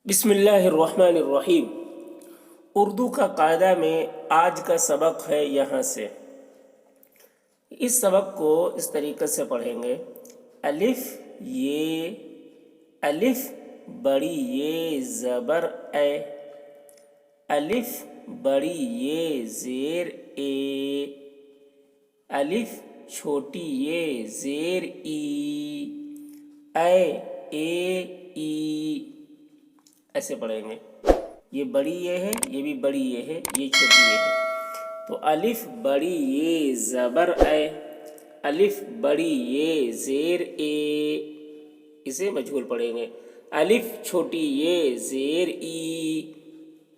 بسم اللہ الرحمن الرحیم۔ اردو کا قاعدہ میں آج کا سبق ہے یہاں سے۔ اس سبق کو اس طریقے سے پڑھیں گے۔ الف یہ، الف بڑی یہ زبر اے، الف بڑی یہ زیر اے، الف چھوٹی یہ زیر ای، اے ای، ایسے پڑھیں گے۔ یہ بڑی یہ ہے، یہ بھی بڑی یہ ہے، یہ چھوٹی یہ ہے۔ تو الف بڑی یہ زبر اے، الف بڑی یہ زیر اے، اسے مجہول پڑھیں گے۔ الف چھوٹی یہ زیر ای،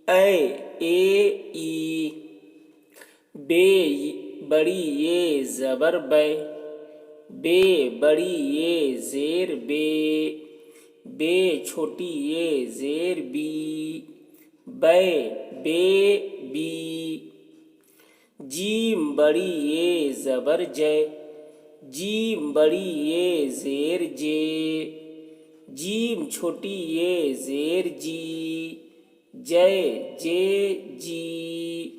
اے ای، بے بڑی یہ زبر بے، بے بڑی یہ زیر بے، بے چھوٹی یہ زیر بی، بے بی، جیم بڑی یہ زبر جے، جیم بڑی یہ زیر جے، جیم چھوٹی یہ زیر جی، جے جی،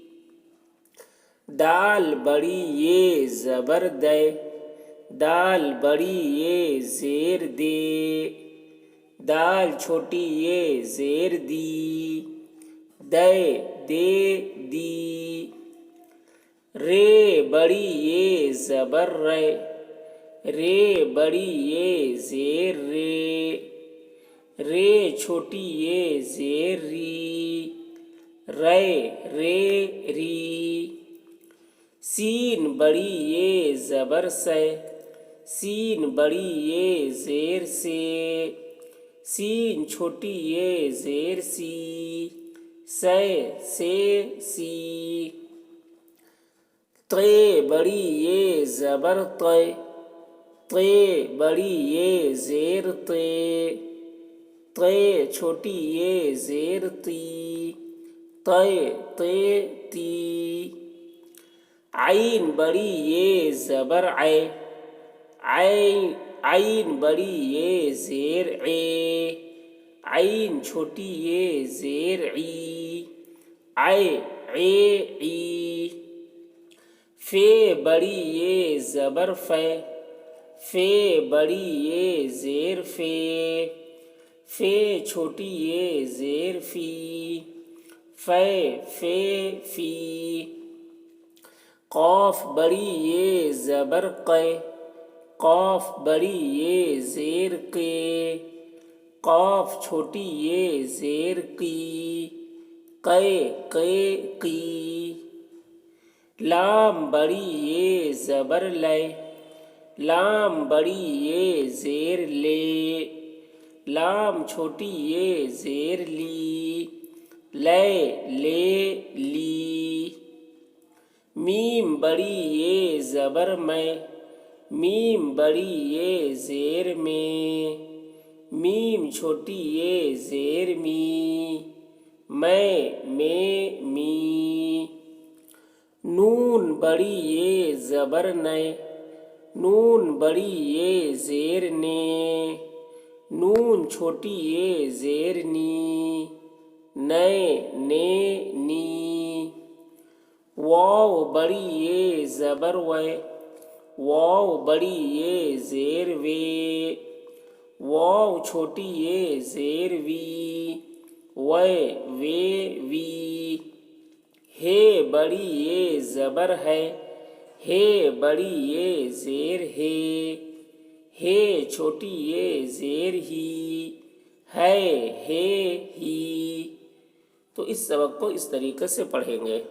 دال بڑی یہ زبر دے، دال بڑی یہ زیر دے، دال چھوٹی یہ زیر دی، دے دی، رے بڑی یہ زبر رے، رے بڑی یہ زیر رے، رے چھوٹی یہ زیر ری، رے ری، سین بڑی یہ زبر سے، سین بڑی یہ زیر سے، سین چھوٹی یہ زیر سی، سی، تے بڑی یہ زبر تے، تے بڑی یہ زیر تے، تے چھوٹی یہ زیر تی، تی، عین بڑی یہ زبر عے، عین بڑی یہ زیر اے، عین چھوٹی یہ زیر ای، ای، فے بڑی یہ زبر فے، فے بڑی یہ زیر فے، فے چھوٹی یہ زیر فی، فی، قاف بڑی یہ زبر قے، قاف بڑی یہ زیر قے، قاف چھوٹی یہ زیر قی، قی، لام بڑی یہ زبر لے، لام بڑی یہ زیر لے، لام چھوٹی یہ زیر لی، لی، میم بڑی یہ زبر میں، میم بڑی یہ زیر میں، میم چھوٹی یہ زیر می، می، نون بڑی یہ زبر نے، نون بڑی یہ زیر نے، نون چھوٹی یہ زیر نی، نی، واو بڑی یہ زبر وے، واو بڑی یہ زیر وے، واو چھوٹی یہ زیر وی، وی، ہے بڑی یہ زبر ہے، ہے بڑی یہ زیر ہے چھوٹی یہ زیر ہی، ہی۔ تو اس سبق کو اس طریقے سے پڑھیں گے۔